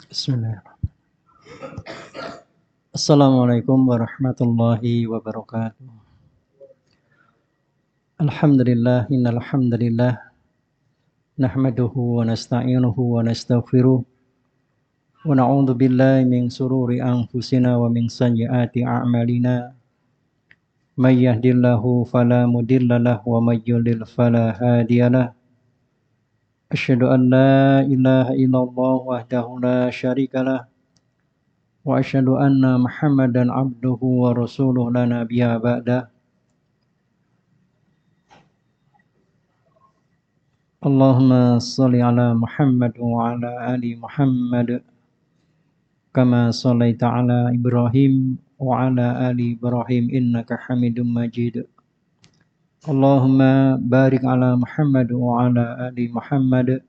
Bismillah. Assalamualaikum warahmatullahi wabarakatuh. Alhamdulillah, innal hamdalillah nahmaduhu wa nasta'inuhu wa nastaghfiruh wa na'udzu billahi min sururi anfusina wa min sayyiati a'malina. May yahdihillahu fala mudhillalah wa may yudlil fala hadiyalah. Asyhadu an la ilaha illallah wahdahu la syarikalah wa asyhadu anna Muhammadan abduhu wa rasuluhu la nabiyya ba'dah. Allahumma salli ala Muhammad wa ala ali Muhammad kama sallaita ala Ibrahim wa ala ali Ibrahim innaka Hamidum Majid. Allahumma barik ala Muhammad wa ala ali Muhammad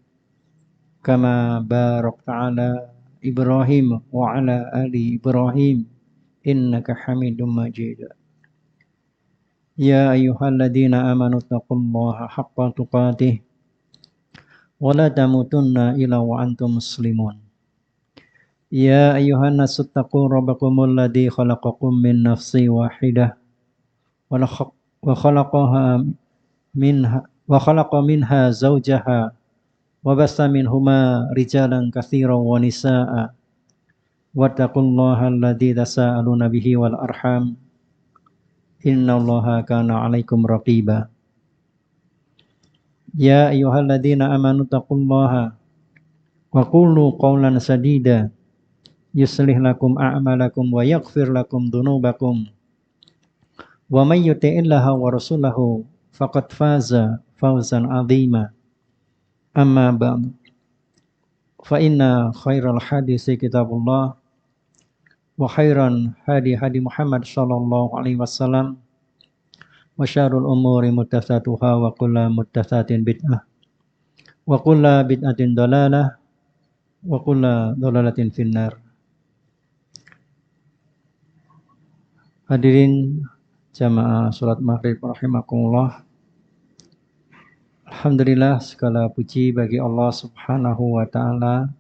kama barakta ala Ibrahim wa ala ali Ibrahim innaka Hamidum Majid. Ya ayyuhalladzina amanu taqullaha haqqa tuqatih wa la tamutunna illa wa antum muslimun. Ya ayyuhan nasu taqu rabbakumul ladzi khalaqakum min nafsin wahidah wa khalaqa minha zawjaha wa bassa minhuma rijalan katsiran wa nisaa'a wattaqullaha alladzi tasaaluna bihi wal arham innallaha kana 'alaikum raqiba. Ya ayyuhalladzina amanu taqullaha wa qulu qawlan sadida yuslih lakum a'malakum wa yaghfir lakum dhunubakum wa may yuti'illaha wa rasulahu faqad faza fawzan 'azima. Amma ba'd, fa inna khairal hadisi kitabullah wa khairan hadi Muhammad sallallahu alaihi wasallam wa syarrul umuri muhdatsatuha wa kullu muhdatsatin bid'ah wa kullu bid'atin dalalah wa kullu dalalatin finnar. Hadirin jamaah salat maghrib rahimakumullah. Alhamdulillah, segala puji bagi Allah Subhanahu wa taala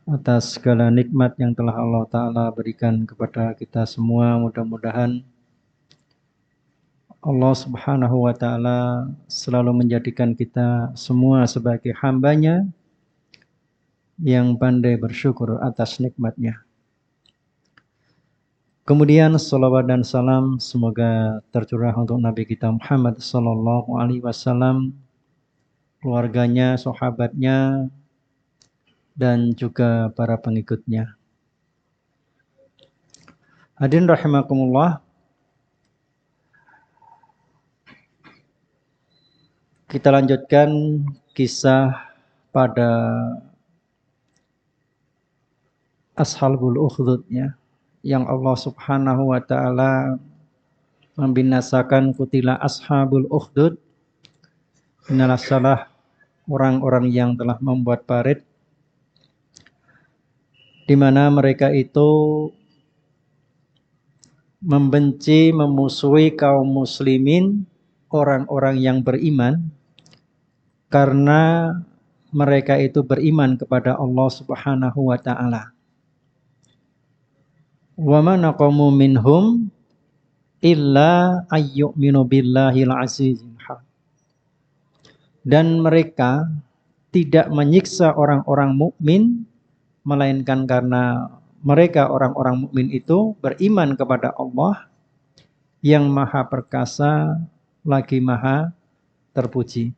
atas segala nikmat yang telah Allah taala berikan kepada kita semua. Mudah-mudahan Allah Subhanahu wa taala selalu menjadikan kita semua sebagai hamba-Nya yang pandai bersyukur atas nikmat-Nya. Kemudian salawat dan salam semoga tercurah untuk Nabi kita Muhammad sallallahu alaihi wasallam, keluarganya, sahabatnya, dan juga para pengikutnya. Hadirin rahimakumullah, kita lanjutkan kisah pada Ashabul Ukhdud ya, yang Allah Subhanahu wa taala membinasakan kutilah Ashabul Ukhdud. Inilah salah orang-orang yang telah membuat parit, di mana mereka itu membenci, memusuhi kaum muslimin, orang-orang yang beriman, karena mereka itu beriman kepada Allah Subhanahu wa taala. Wa ma naqamu minhum illa ayyuminu billahil azizil hamid. Dan mereka tidak menyiksa orang-orang mukmin melainkan karena mereka orang-orang mukmin itu beriman kepada Allah yang Maha Perkasa lagi Maha Terpuji.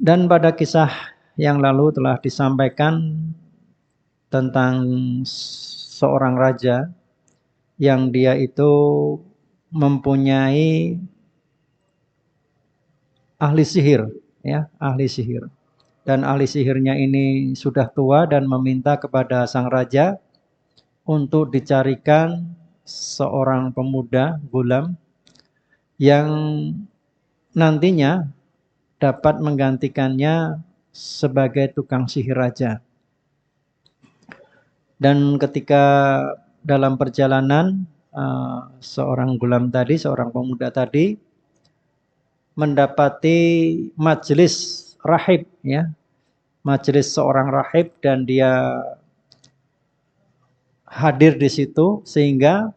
Dan pada kisah yang lalu telah disampaikan tentang seorang raja yang dia itu mempunyai ahli sihir, ya, ahli sihir. Dan ahli sihirnya ini sudah tua dan meminta kepada sang raja untuk dicarikan seorang pemuda gulam yang nantinya dapat menggantikannya sebagai tukang sihir raja. Dan ketika dalam perjalanan seorang gulam tadi, seorang pemuda tadi mendapati majelis rahib ya, majelis seorang rahib dan dia hadir di situ, sehingga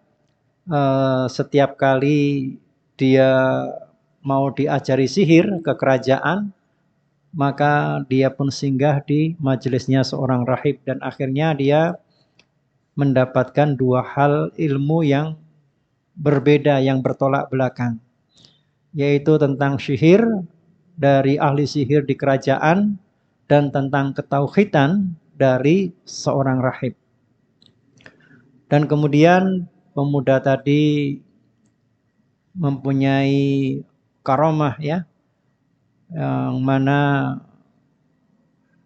setiap kali dia mau diajari sihir ke kerajaan, maka dia pun singgah di majelisnya seorang rahib, dan akhirnya dia mendapatkan dua hal ilmu yang berbeda, yang bertolak belakang, yaitu tentang sihir dari ahli sihir di kerajaan dan tentang ketauhidan dari seorang rahib. Dan kemudian pemuda tadi mempunyai karomah, ya, yang mana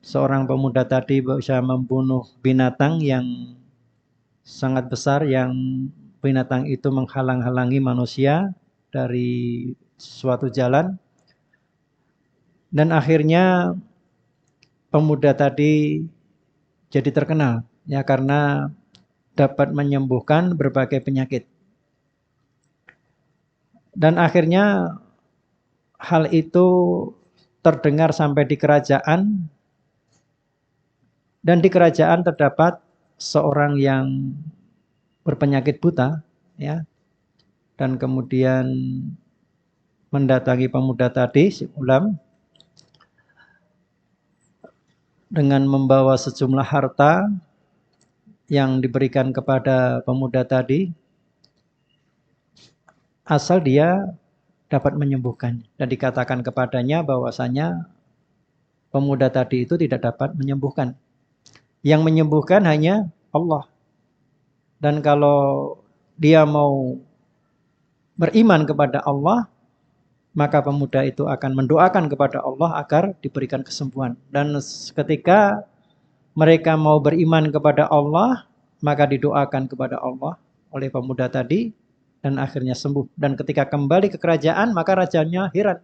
seorang pemuda tadi bisa membunuh binatang yang sangat besar, yang binatang itu menghalang-halangi manusia dari suatu jalan. Dan akhirnya pemuda tadi jadi terkenal, ya, karena dapat menyembuhkan berbagai penyakit. Dan akhirnya hal itu terdengar sampai di kerajaan, dan di kerajaan terdapat seorang yang berpenyakit buta, ya, dan kemudian mendatangi pemuda tadi, si Ulam, dengan membawa sejumlah harta yang diberikan kepada pemuda tadi, asal dia dapat menyembuhkan. Dan dikatakan kepadanya bahwasanya pemuda tadi itu tidak dapat menyembuhkan. Yang menyembuhkan hanya Allah. Dan kalau dia mau beriman kepada Allah, maka pemuda itu akan mendoakan kepada Allah agar diberikan kesembuhan. Dan ketika mereka mau beriman kepada Allah, maka didoakan kepada Allah oleh pemuda tadi, dan akhirnya sembuh. Dan ketika kembali ke kerajaan, maka rajanya heran.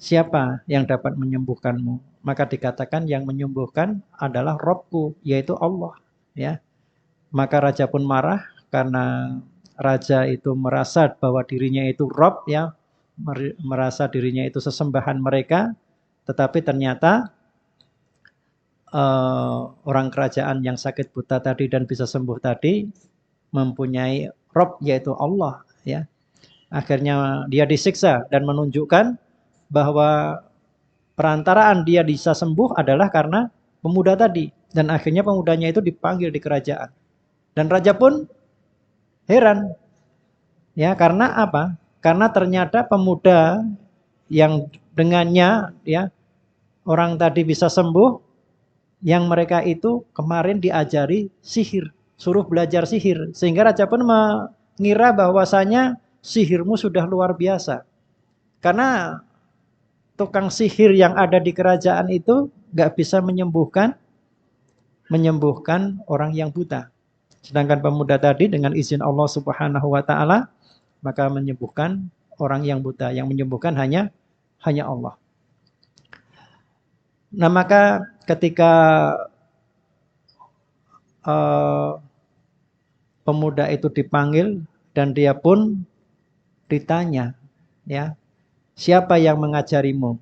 Siapa yang dapat menyembuhkanmu? Maka dikatakan yang menyembuhkan adalah Robku, yaitu Allah. Ya, maka raja pun marah karena raja itu merasa bahwa dirinya itu Rob, ya, merasa dirinya itu sesembahan mereka, tetapi ternyata orang kerajaan yang sakit buta tadi dan bisa sembuh tadi mempunyai Rob, yaitu Allah, ya. Akhirnya dia disiksa dan menunjukkan bahwa perantaraan dia bisa sembuh adalah karena pemuda tadi. Dan akhirnya pemudanya itu dipanggil di kerajaan. Dan raja pun heran. Ya, karena apa? Karena ternyata pemuda yang dengannya, ya, orang tadi bisa sembuh, yang mereka itu kemarin diajari sihir, suruh belajar sihir. Sehingga raja pun mengira bahwasanya sihirmu sudah luar biasa. Karena tukang sihir yang ada di kerajaan itu nggak bisa menyembuhkan orang yang buta. Sedangkan pemuda tadi dengan izin Allah Subhanahu wa taala maka menyembuhkan orang yang buta. Yang menyembuhkan hanya Allah. Nah, maka ketika pemuda itu dipanggil dan dia pun ditanya, ya, siapa yang mengajarimu?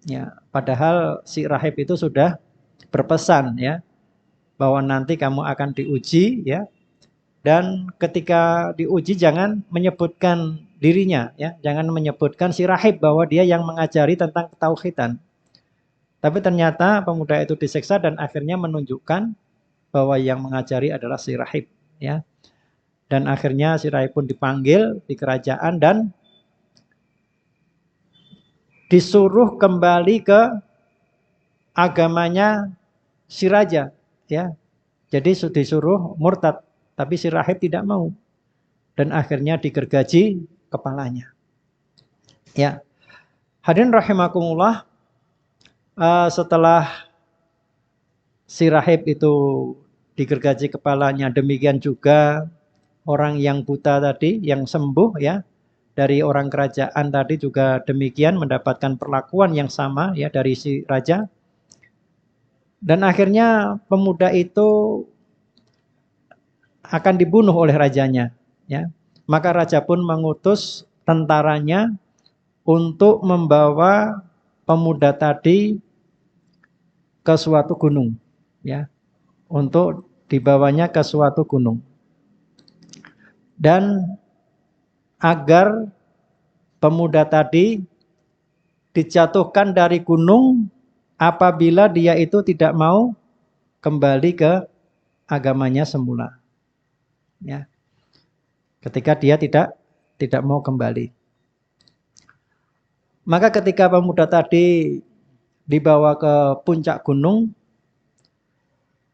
Ya, padahal si rahib itu sudah berpesan, ya, bahwa nanti kamu akan diuji, ya. Dan ketika diuji jangan menyebutkan dirinya, ya, jangan menyebutkan si rahib bahwa dia yang mengajari tentang ketauhidan. Tapi ternyata pemuda itu disiksa dan akhirnya menunjukkan bahwa yang mengajari adalah si rahib, ya. Dan akhirnya si rahib pun dipanggil di kerajaan dan disuruh kembali ke agamanya si raja, ya. Jadi disuruh murtad, tapi si rahib tidak mau. Dan akhirnya digergaji kepalanya. Ya. Hadirin rahimakumullah, setelah si rahib itu digergaji kepalanya, demikian juga orang yang buta tadi yang sembuh, ya, dari orang kerajaan tadi juga demikian mendapatkan perlakuan yang sama, ya, dari si raja. Dan akhirnya pemuda itu akan dibunuh oleh rajanya, ya. Maka raja pun mengutus tentaranya untuk membawa pemuda tadi ke suatu gunung, ya, untuk dibawanya ke suatu gunung. Dan agar pemuda tadi dijatuhkan dari gunung apabila dia itu tidak mau kembali ke agamanya semula. Ya. Ketika dia tidak mau kembali. Maka ketika pemuda tadi dibawa ke puncak gunung,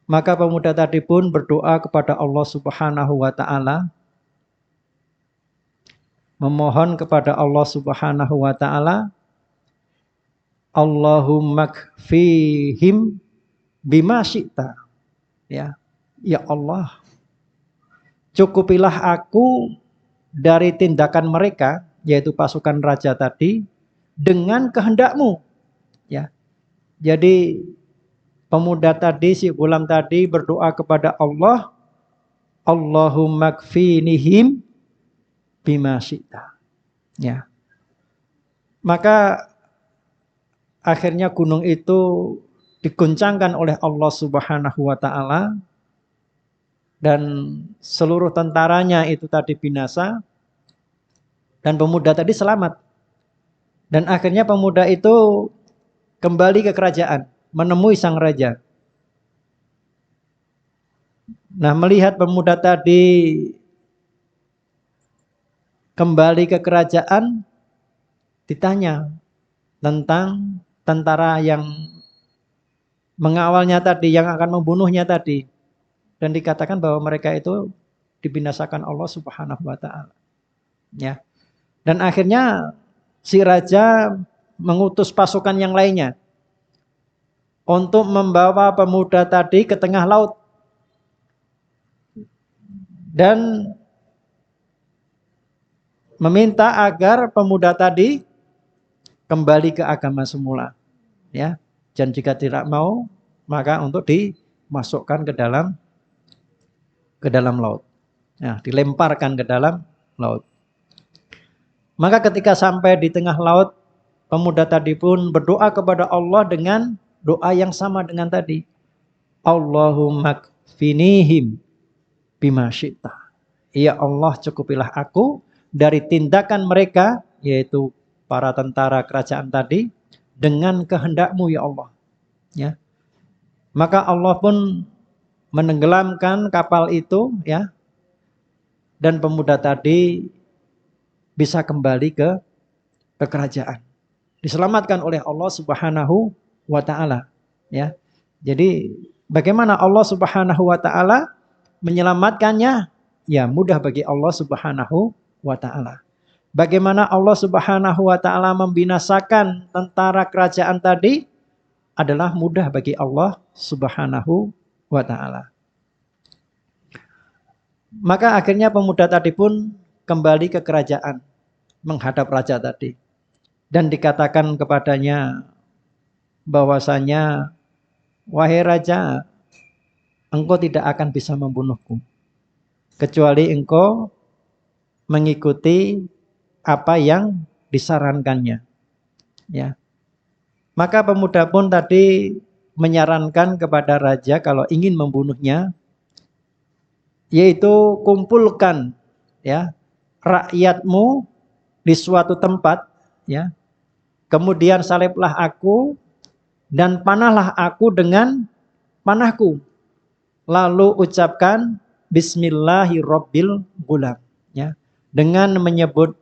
maka pemuda tadi pun berdoa kepada Allah Subhanahu wa taala, memohon kepada Allah Subhanahu wa taala, Allahumma kfihim bima syi'ta. Ya. Ya Allah, cukupilah aku dari tindakan mereka, yaitu pasukan raja tadi, dengan kehendak-Mu. Ya. Jadi pemuda tadi, si gulam tadi berdoa kepada Allah, Allahumma kfinihim bima syi'ta. Ya. Maka akhirnya gunung itu diguncangkan oleh Allah Subhanahu wa taala dan seluruh tentaranya itu tadi binasa dan pemuda tadi selamat. Dan akhirnya pemuda itu kembali ke kerajaan, menemui sang raja. Nah, melihat pemuda tadi kembali ke kerajaan, ditanya tentang tentara yang mengawalnya tadi, yang akan membunuhnya tadi. Dan dikatakan bahwa mereka itu dibinasakan Allah Subhanahu wa taala. Ya. Dan akhirnya si raja mengutus pasukan yang lainnya untuk membawa pemuda tadi ke tengah laut. Dan meminta agar pemuda tadi kembali ke agama semula. Ya. Dan jika tidak mau, maka untuk dimasukkan ke dalam laut. Ya, dilemparkan ke dalam laut. Maka ketika sampai di tengah laut, pemuda tadi pun berdoa kepada Allah dengan doa yang sama dengan tadi. Allahumma kfinihim bima syi'ta. Ya Allah, cukupilah aku dari tindakan mereka, yaitu para tentara kerajaan tadi, dengan kehendak-Mu ya Allah. Ya. Maka Allah pun menenggelamkan kapal itu, ya. Dan pemuda tadi bisa kembali ke kerajaan. Diselamatkan oleh Allah Subhanahu wa taala, ya. Jadi bagaimana Allah Subhanahu wa taala menyelamatkannya? Ya, mudah bagi Allah Subhanahu wa taala. Bagaimana Allah Subhanahu wa taala membinasakan tentara kerajaan tadi? Adalah mudah bagi Allah Subhanahu wa taala. Maka akhirnya pemuda tadi pun kembali ke kerajaan menghadap raja tadi. Dan dikatakan kepadanya bahwasanya, wahai raja, engkau tidak akan bisa membunuhku kecuali engkau mengikuti apa yang disarankannya. Ya. Maka pemuda pun tadi menyarankan kepada raja kalau ingin membunuhnya, yaitu kumpulkan, ya, rakyatmu di suatu tempat, ya. Kemudian saliblah aku dan panahlah aku dengan panahku. Lalu ucapkan Bismillahirrabbilgulam, ya. Dengan menyebut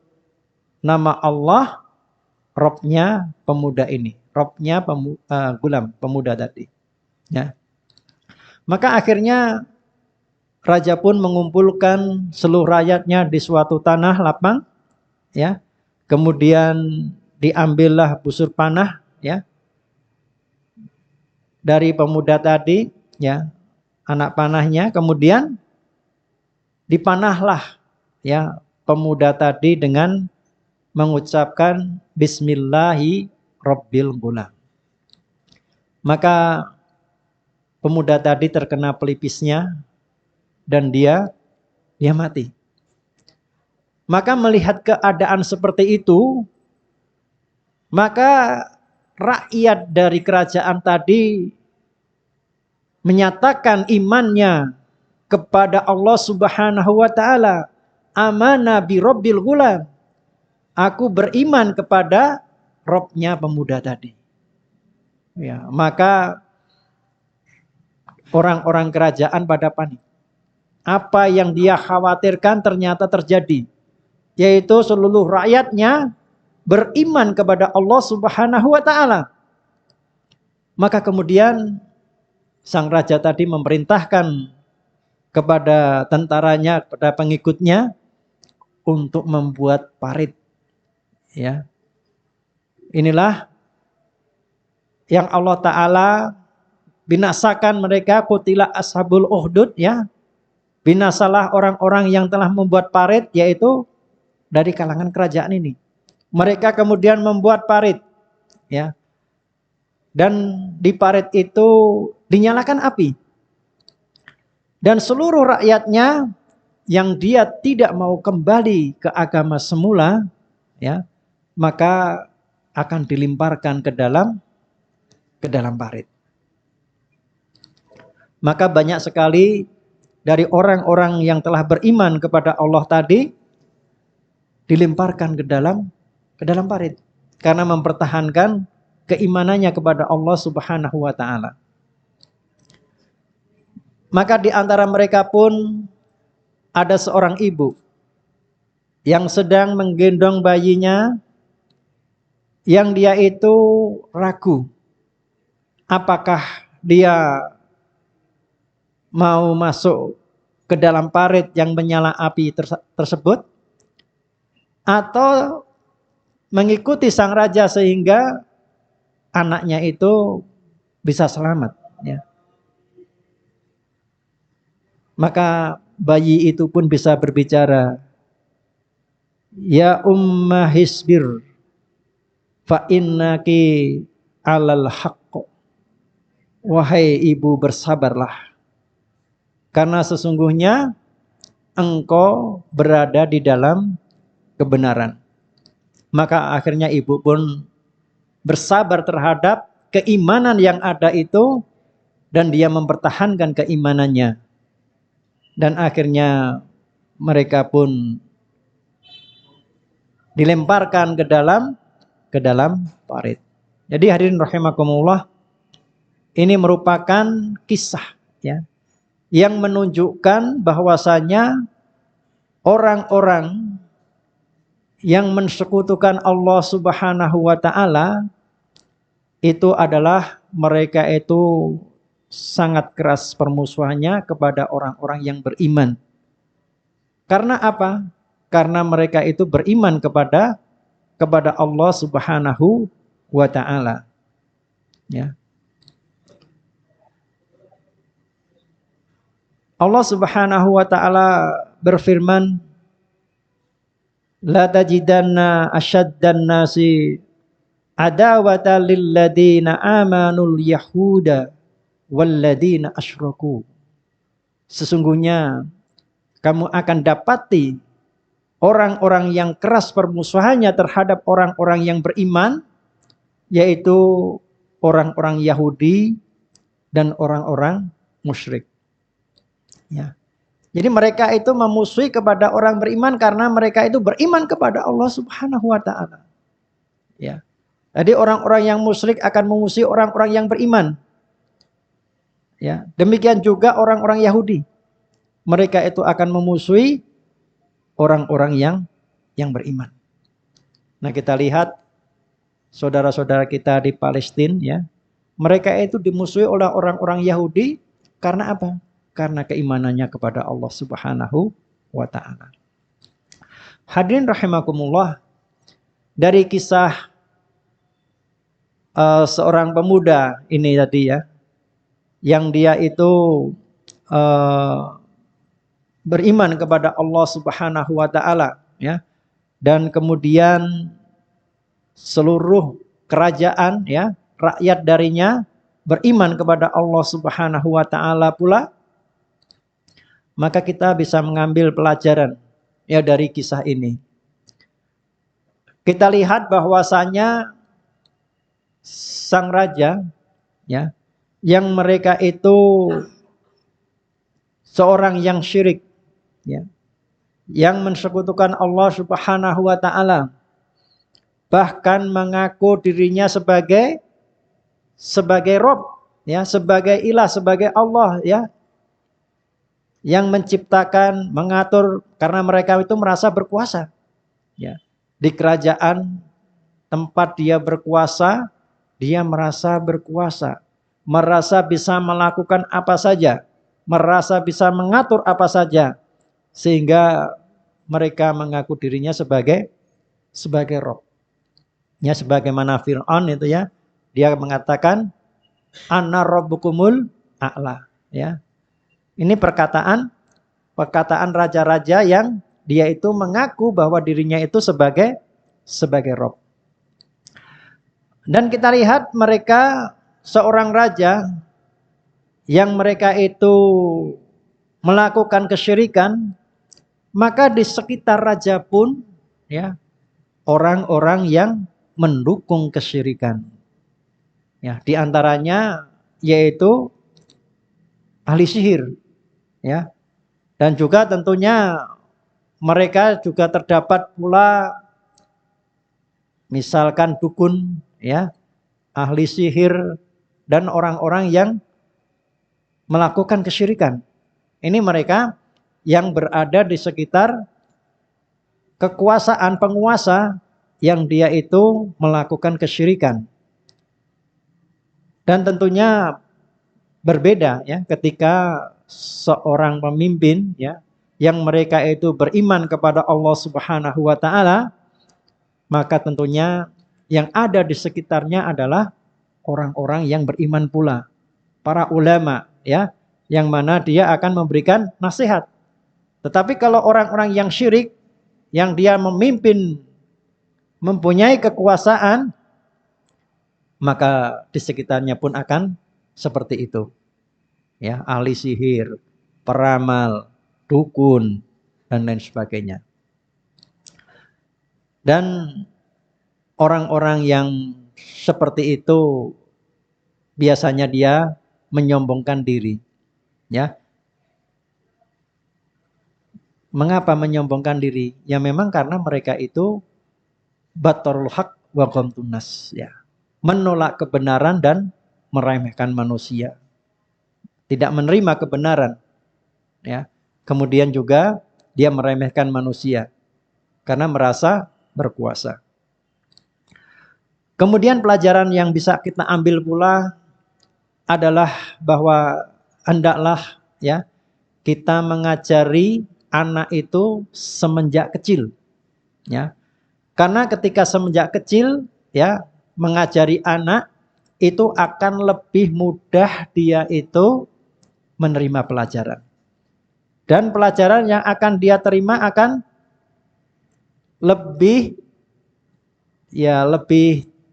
nama Allah, Robnya pemuda ini. Robnya gulam, pemuda tadi. Ya. Maka akhirnya raja pun mengumpulkan seluruh rakyatnya di suatu tanah lapang, ya. Kemudian diambillah busur panah, ya, dari pemuda tadi, ya, anak panahnya. Kemudian dipanahlah, ya, pemuda tadi dengan mengucapkan Bismillahirrabbilgulam. Maka pemuda tadi terkena pelipisnya dan dia mati. Maka melihat keadaan seperti itu, maka rakyat dari kerajaan tadi menyatakan imannya kepada Allah Subhanahu wa taala, amana bi rabbil ghulam, aku beriman kepada Robnya pemuda tadi. Ya, maka orang-orang kerajaan pada panik. Apa yang dia khawatirkan ternyata terjadi, yaitu seluruh rakyatnya beriman kepada Allah Subhanahu wa taala. Maka kemudian sang raja tadi memerintahkan kepada tentaranya, kepada pengikutnya untuk membuat parit. Ya. Inilah yang Allah Ta'ala binasakan mereka, qutila ashabul ukhdud, ya. Binasalah orang-orang yang telah membuat parit, yaitu dari kalangan kerajaan ini. Mereka kemudian membuat parit, ya. Dan di parit itu dinyalakan api. Dan seluruh rakyatnya yang dia tidak mau kembali ke agama semula, ya, maka akan dilemparkan ke dalam parit. Maka banyak sekali dari orang-orang yang telah beriman kepada Allah tadi dilemparkan ke dalam parit karena mempertahankan keimanannya kepada Allah Subhanahu wa taala. Maka di antara mereka pun ada seorang ibu yang sedang menggendong bayinya, yang dia itu ragu apakah dia mau masuk ke dalam parit yang menyala api tersebut atau mengikuti sang raja sehingga anaknya itu bisa selamat, ya. Maka bayi itu pun bisa berbicara, ya umma hisbir fa innaki alal haqq, wahai ibu bersabarlah karena sesungguhnya engkau berada di dalam kebenaran. Maka akhirnya ibu pun bersabar terhadap keimanan yang ada itu dan dia mempertahankan keimanannya. Dan akhirnya mereka pun dilemparkan ke dalam parit. Jadi hadirin rahimakumullah, ini merupakan kisah, ya, yang menunjukkan bahwasanya orang-orang yang mensekutukan Allah Subhanahu wa taala itu adalah mereka itu sangat keras permusuhannya kepada orang-orang yang beriman. Karena apa? Karena mereka itu beriman kepada Allah Subhanahu wa taala. Ya. Allah Subhanahu wa taala berfirman, la tajidanna asyaddan nasi adawata lil ladina amanul yahuda walladzina asyraku. Sesungguhnya kamu akan dapati orang-orang yang keras permusuhannya terhadap orang-orang yang beriman, yaitu orang-orang Yahudi dan orang-orang musyrik. Ya. Jadi mereka itu memusuhi kepada orang beriman karena mereka itu beriman kepada Allah Subhanahu wa taala. Ya. Jadi orang-orang yang musyrik akan memusuhi orang-orang yang beriman. Ya, demikian juga orang-orang Yahudi. Mereka itu akan memusuhi orang-orang yang beriman. Nah, kita lihat saudara-saudara kita di Palestina, ya. Mereka itu dimusuhi oleh orang-orang Yahudi karena apa? Karena keimanannya kepada Allah Subhanahu wa taala. Hadirin rahimakumullah, dari kisah seorang pemuda ini tadi, ya, yang dia itu beriman kepada Allah Subhanahu wa taala, ya. Dan kemudian seluruh kerajaan, ya, rakyat darinya beriman kepada Allah Subhanahu wa taala pula. Maka kita bisa mengambil pelajaran, ya, dari kisah ini. Kita lihat bahwasanya sang raja, ya, yang mereka itu seorang yang syirik, ya, yang mensekutukan Allah Subhanahu wa taala, bahkan mengaku dirinya sebagai Rob, ya, sebagai ilah, sebagai Allah, ya, yang menciptakan, mengatur, karena mereka itu merasa berkuasa, ya. Di kerajaan tempat dia berkuasa, dia merasa berkuasa, merasa bisa melakukan apa saja, merasa bisa mengatur apa saja, sehingga mereka mengaku dirinya sebagai Rob. Ya, sebagaimana Fir'aun itu, ya, dia mengatakan ana rabbukumul a'la, ya. Ini perkataan raja-raja yang dia itu mengaku bahwa dirinya itu sebagai Rob. Dan kita lihat mereka seorang raja yang mereka itu melakukan kesyirikan, maka di sekitar raja pun, ya, orang-orang yang mendukung kesyirikan. Ya, di antaranya yaitu ahli sihir, ya. Dan juga tentunya mereka juga terdapat pula misalkan dukun, ya, ahli sihir dan orang-orang yang melakukan kesyirikan. Ini mereka yang berada di sekitar kekuasaan penguasa yang dia itu melakukan kesyirikan. Dan tentunya berbeda, ya, ketika seorang pemimpin, ya, yang mereka itu beriman kepada Allah Subhanahu wa taala, maka tentunya yang ada di sekitarnya adalah orang-orang yang beriman pula, para ulama, ya, yang mana dia akan memberikan nasihat. Tetapi kalau orang-orang yang syirik, yang dia memimpin, mempunyai kekuasaan, maka di sekitarnya pun akan seperti itu. Ya, ahli sihir, peramal, dukun, dan lain sebagainya. Dan orang-orang yang seperti itu biasanya dia menyombongkan diri, ya. Mengapa menyombongkan diri? Ya memang karena mereka itu batarul haq wa ghamtun nas, ya. Menolak kebenaran dan meremehkan manusia. Tidak menerima kebenaran, ya. Kemudian juga dia meremehkan manusia karena merasa berkuasa. Kemudian pelajaran yang bisa kita ambil pula adalah bahwa hendaklah, ya, kita mengajari anak itu semenjak kecil, ya. Karena ketika semenjak kecil, ya, mengajari anak itu akan lebih mudah dia itu menerima pelajaran. Dan pelajaran yang akan dia terima akan lebih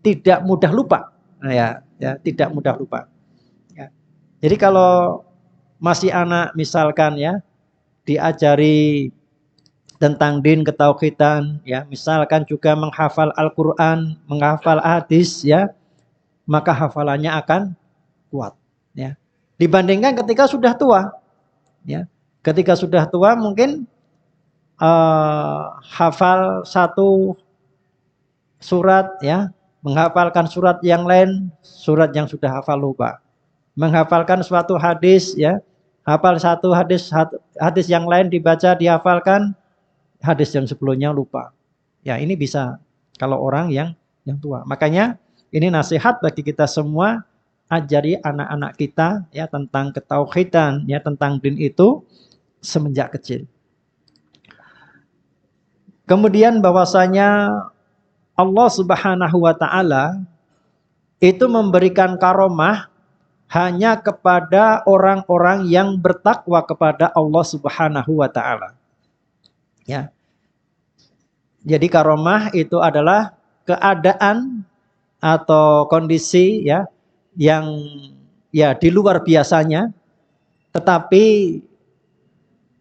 tidak mudah lupa. Nah, ya, tidak mudah lupa. Ya. Jadi kalau masih anak misalkan, ya, diajari tentang din ketauhidan, ya, misalkan juga menghafal Al-Qur'an, menghafal hadis, ya, maka hafalannya akan kuat, ya. Dibandingkan ketika sudah tua, ya. Ketika sudah tua mungkin hafal satu surat, ya, menghafalkan surat yang lain, surat yang sudah hafal lupa. Menghafalkan suatu hadis, ya, hafal satu hadis yang lain dibaca, dihafalkan, hadis yang sebelumnya lupa. Ya, ini bisa kalau orang yang tua. Makanya ini nasihat bagi kita semua, ajari anak-anak kita, ya, tentang ketauhidan, ya, tentang din itu semenjak kecil. Kemudian bahwasanya Allah Subhanahu wa taala itu memberikan karomah hanya kepada orang-orang yang bertakwa kepada Allah Subhanahu wa taala. Ya. Jadi karomah itu adalah keadaan atau kondisi, ya, yang, ya, di luar biasanya, tetapi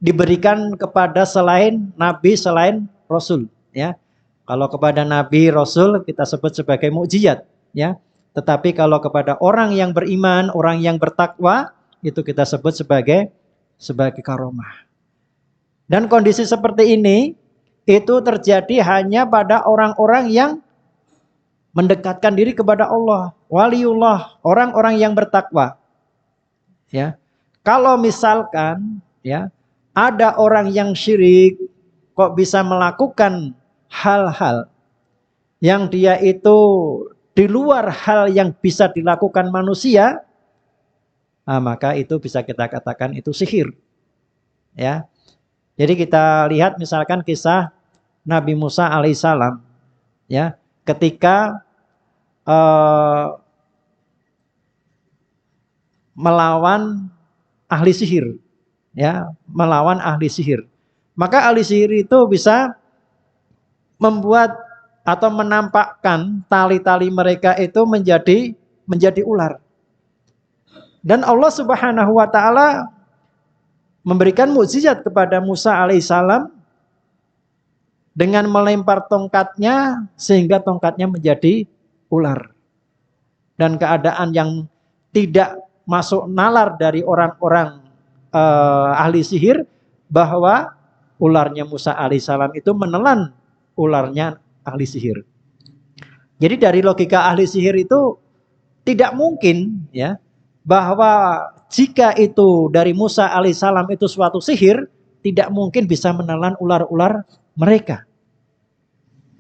diberikan kepada selain nabi, selain rasul, ya. Kalau kepada nabi rasul kita sebut sebagai mukjizat, ya. Tetapi kalau kepada orang yang beriman, orang yang bertakwa, itu kita sebut sebagai karomah. Dan kondisi seperti ini itu terjadi hanya pada orang-orang yang mendekatkan diri kepada Allah, waliullah, orang-orang yang bertakwa. Ya. Kalau misalkan ya ada orang yang syirik kok bisa melakukan hal-hal yang dia itu di luar hal yang bisa dilakukan manusia, maka itu bisa kita katakan itu sihir. Ya. Jadi kita lihat misalkan kisah Nabi Musa alaihissalam, ya, ketika melawan ahli sihir, ya, melawan ahli sihir. Maka ahli sihir itu bisa membuat atau menampakkan tali-tali mereka itu menjadi ular. Dan Allah Subhanahu wa taala memberikan mukjizat kepada Musa alaihissalam dengan melempar tongkatnya sehingga tongkatnya menjadi ular. Dan keadaan yang tidak masuk nalar dari orang-orang ahli sihir bahwa ularnya Musa alaihissalam itu menelan ularnya ahli sihir. Jadi dari logika ahli sihir itu tidak mungkin ya bahwa jika itu dari Musa alaihissalam itu suatu sihir, tidak mungkin bisa menelan ular-ular mereka.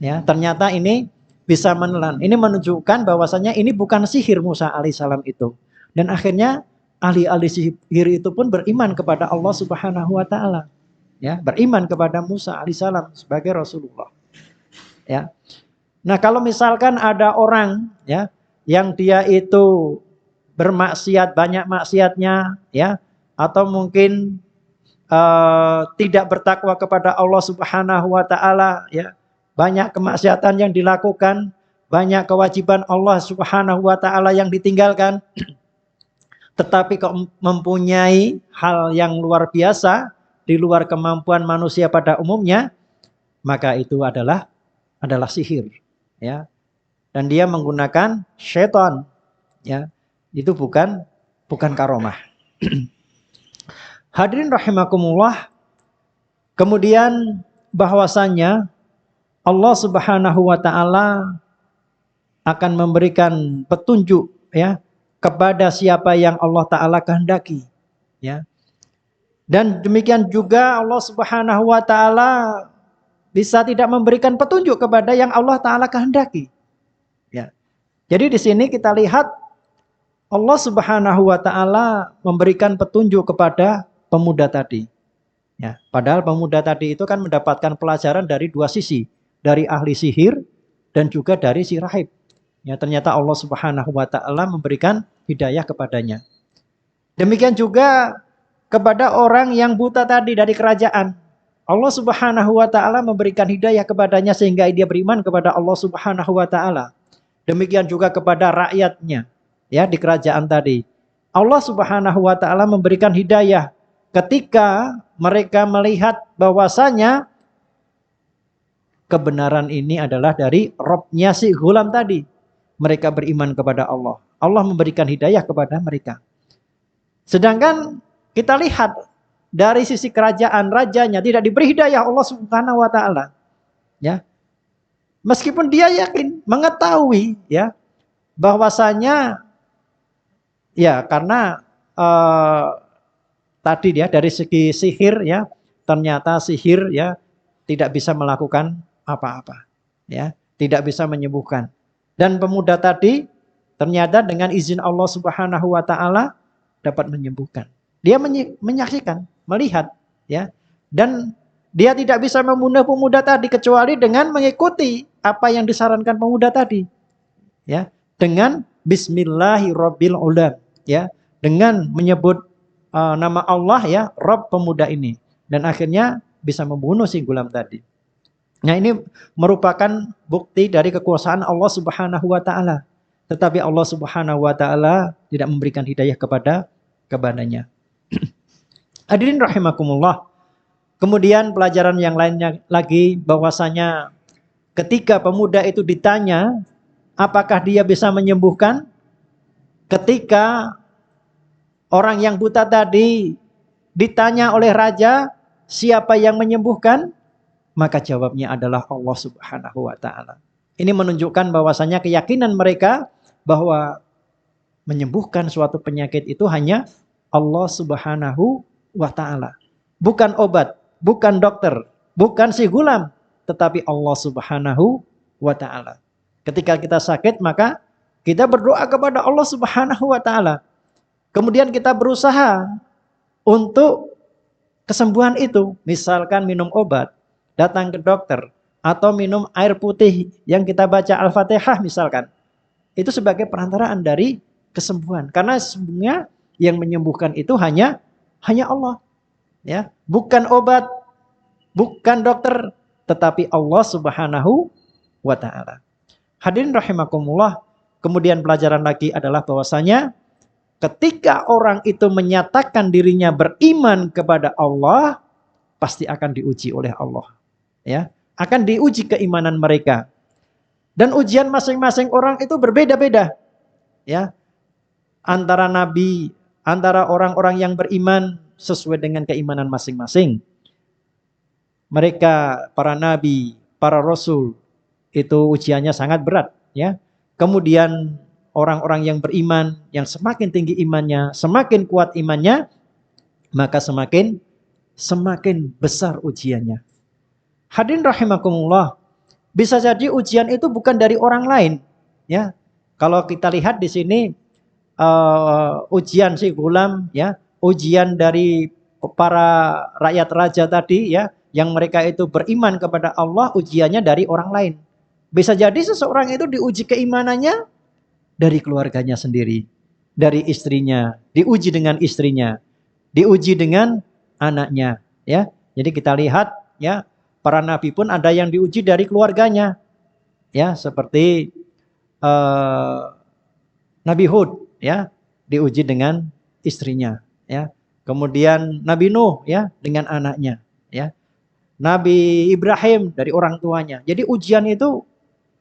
Ya, ternyata ini bisa menelan. Ini menunjukkan bahwasanya ini bukan sihir Musa alaihissalam itu. Dan akhirnya ahli-ahli sihir itu pun beriman kepada Allah Subhanahu wa taala. Ya, beriman kepada Musa alaihissalam sebagai Rasulullah. Ya. Nah, kalau misalkan ada orang ya yang dia itu bermaksiat, banyak maksiatnya ya, atau mungkin tidak bertakwa kepada Allah Subhanahu wa taala ya, banyak kemaksiatan yang dilakukan, banyak kewajiban Allah Subhanahu wa taala yang ditinggalkan. Tetapi kok mempunyai hal yang luar biasa di luar kemampuan manusia pada umumnya, maka itu adalah sihir ya. Dan dia menggunakan syaitan ya. Itu bukan karomah. Hadirin rahimakumullah. Kemudian bahwasanya Allah Subhanahu wa taala akan memberikan petunjuk ya kepada siapa yang Allah taala kehendaki ya. Dan demikian juga Allah Subhanahu wa taala bisa tidak memberikan petunjuk kepada yang Allah taala kehendaki. Ya. Jadi di sini kita lihat Allah Subhanahu wa taala memberikan petunjuk kepada pemuda tadi. Ya, padahal pemuda tadi itu kan mendapatkan pelajaran dari dua sisi, dari ahli sihir dan juga dari si rahib. Ya, ternyata Allah Subhanahu wa taala memberikan hidayah kepadanya. Demikian juga kepada orang yang buta tadi dari kerajaan. Allah Subhanahu wa taala memberikan hidayah kepadanya sehingga dia beriman kepada Allah Subhanahu wa taala. Demikian juga kepada rakyatnya ya di kerajaan tadi. Allah Subhanahu wa taala memberikan hidayah ketika mereka melihat bahwasanya kebenaran ini adalah dari Robnya si ghulam tadi. Mereka beriman kepada Allah. Allah memberikan hidayah kepada mereka. Sedangkan kita lihat dari sisi kerajaan, rajanya tidak diberi hidayah Allah Subhanahu wa taala. Ya. Meskipun dia yakin, mengetahui ya bahwasanya ya karena tadi ya dari segi sihir ya, ternyata sihir ya tidak bisa melakukan apa-apa. Ya, tidak bisa menyembuhkan. Dan pemuda tadi ternyata dengan izin Allah Subhanahu wa taala dapat menyembuhkan. Dia menyaksikan, melihat ya. Dan dia tidak bisa membunuh pemuda tadi kecuali dengan mengikuti apa yang disarankan pemuda tadi. Ya, dengan Bismillahirrabbilalamin ya, dengan menyebut nama Allah ya, Rabb pemuda ini, dan akhirnya bisa membunuh si gulam tadi. Nah, ini merupakan bukti dari kekuasaan Allah Subhanahu wa taala. Tetapi Allah Subhanahu wa taala tidak memberikan hidayah kepadanya. Hadirin rahimakumullah. Kemudian pelajaran yang lainnya lagi bahwasanya ketika pemuda itu ditanya Apakah dia bisa menyembuhkan? Ketika orang yang buta tadi ditanya oleh raja, siapa yang menyembuhkan? Maka jawabnya adalah Allah Subhanahu wa taala. Ini menunjukkan bahwasanya keyakinan mereka bahwa menyembuhkan suatu penyakit itu hanya Allah Subhanahu wa taala. Bukan obat, bukan dokter, bukan si gulam, tetapi Allah Subhanahu wa taala. Ketika kita sakit, maka kita berdoa kepada Allah Subhanahu wa taala. Kemudian kita berusaha untuk kesembuhan itu. Misalkan minum obat, datang ke dokter, atau minum air putih yang kita baca Al-Fatihah misalkan. Itu sebagai perantaraan dari kesembuhan. Karena sesungguhnya yang menyembuhkan itu hanya Allah. Ya, bukan obat, bukan dokter, tetapi Allah Subhanahu wa taala. Hadirin rahimakumullah, kemudian pelajaran lagi adalah bahwasanya ketika orang itu menyatakan dirinya beriman kepada Allah, pasti akan diuji oleh Allah. Ya, akan diuji keimanan mereka. Dan ujian masing-masing orang itu berbeda-beda. Ya. Antara nabi, antara orang-orang yang beriman sesuai dengan keimanan masing-masing. Mereka, para nabi, para rasul, itu ujiannya sangat berat, ya. Kemudian orang-orang yang beriman, yang semakin tinggi imannya, semakin kuat imannya, maka semakin besar ujiannya. Hadirin rahimakumullah, bisa jadi ujian itu bukan dari orang lain, ya. Kalau kita lihat di sini ujian si gulam, ya, ujian dari para rakyat raja tadi, ya, yang mereka itu beriman kepada Allah, ujiannya dari orang lain. Bisa jadi seseorang itu diuji keimanannya dari keluarganya sendiri, dari istrinya, diuji dengan istrinya, diuji dengan anaknya, ya. Jadi kita lihat, ya, para nabi pun ada yang diuji dari keluarganya, ya, seperti Nabi Hud, ya, diuji dengan istrinya, ya. Kemudian Nabi Nuh, ya, dengan anaknya, ya. Nabi Ibrahim dari orang tuanya. Jadi ujian itu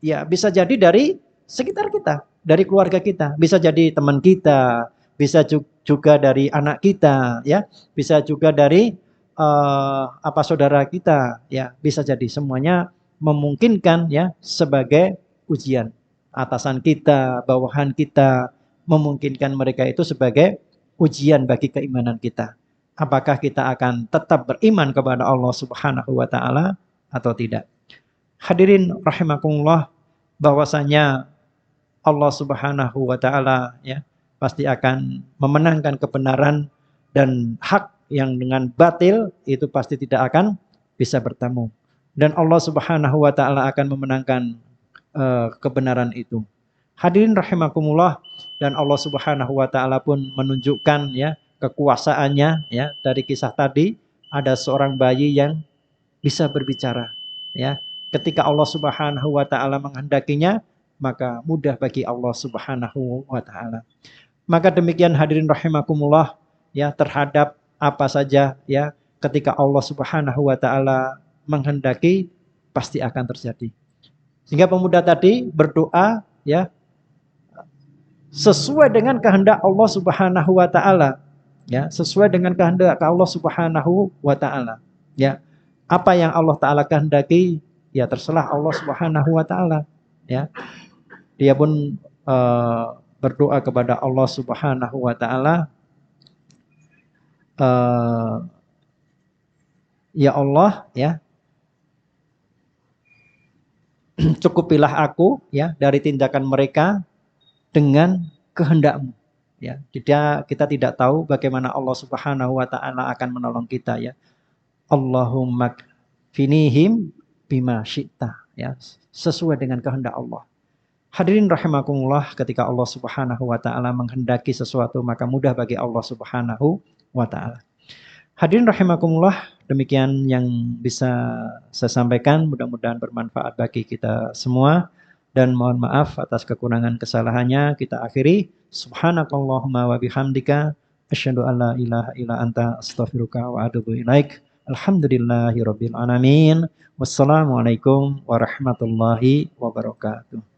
ya bisa jadi dari sekitar kita, dari keluarga kita, bisa jadi teman kita, bisa juga dari anak kita, ya, bisa juga dari saudara kita, ya, bisa jadi, semuanya memungkinkan, ya, sebagai ujian. Atasan kita, bawahan kita, memungkinkan mereka itu sebagai ujian bagi keimanan kita. Apakah kita akan tetap beriman kepada Allah Subhanahu wa taala atau tidak? Hadirin rahimakumullah, bahwasanya Allah Subhanahu wa taala, ya, pasti akan memenangkan kebenaran, dan hak yang dengan batil itu pasti tidak akan bisa bertemu. Dan Allah Subhanahu wa taala akan memenangkan kebenaran itu. Hadirin rahimakumullah, dan Allah Subhanahu wa taala pun menunjukkan, ya, kekuasaannya, ya, dari kisah tadi ada seorang bayi yang bisa berbicara, ya. Ketika Allah Subhanahu wa taala menghendakinya, maka mudah bagi Allah Subhanahu wa taala. Maka demikian hadirin rahimakumullah, ya, terhadap apa saja, ya, ketika Allah Subhanahu wa taala menghendaki pasti akan terjadi. Sehingga pemuda tadi berdoa, ya, sesuai dengan kehendak Allah Subhanahu wa taala, ya, sesuai dengan kehendak Allah Subhanahu wa taala, ya. Apa yang Allah taala kehendaki, ya, terserah Allah Subhanahu wa taala, ya. Dia pun berdoa kepada Allah Subhanahu wa taala, ya Allah, ya, cukupilah aku, ya, dari tindakan mereka dengan kehendak-Mu, ya. Kita tidak tahu bagaimana Allah Subhanahu wa taala akan menolong kita, ya. Allahumma finihim bima syi'ta, ya, sesuai dengan kehendak Allah. Hadirin rahimakumullah, ketika Allah Subhanahu wa taala menghendaki sesuatu, maka mudah bagi Allah Subhanahu wa taala. Hadirin rahimakumullah, demikian yang bisa saya sampaikan, mudah-mudahan bermanfaat bagi kita semua, dan mohon maaf atas kekurangan kesalahannya. Kita akhiri, subhanakallahumma wa bihamdika asyhadu an la ilaha illa anta astaghfiruka wa atubu ilaik. Alhamdulillahirabbil alamin. Wassalamualaikum warahmatullahi wabarakatuh.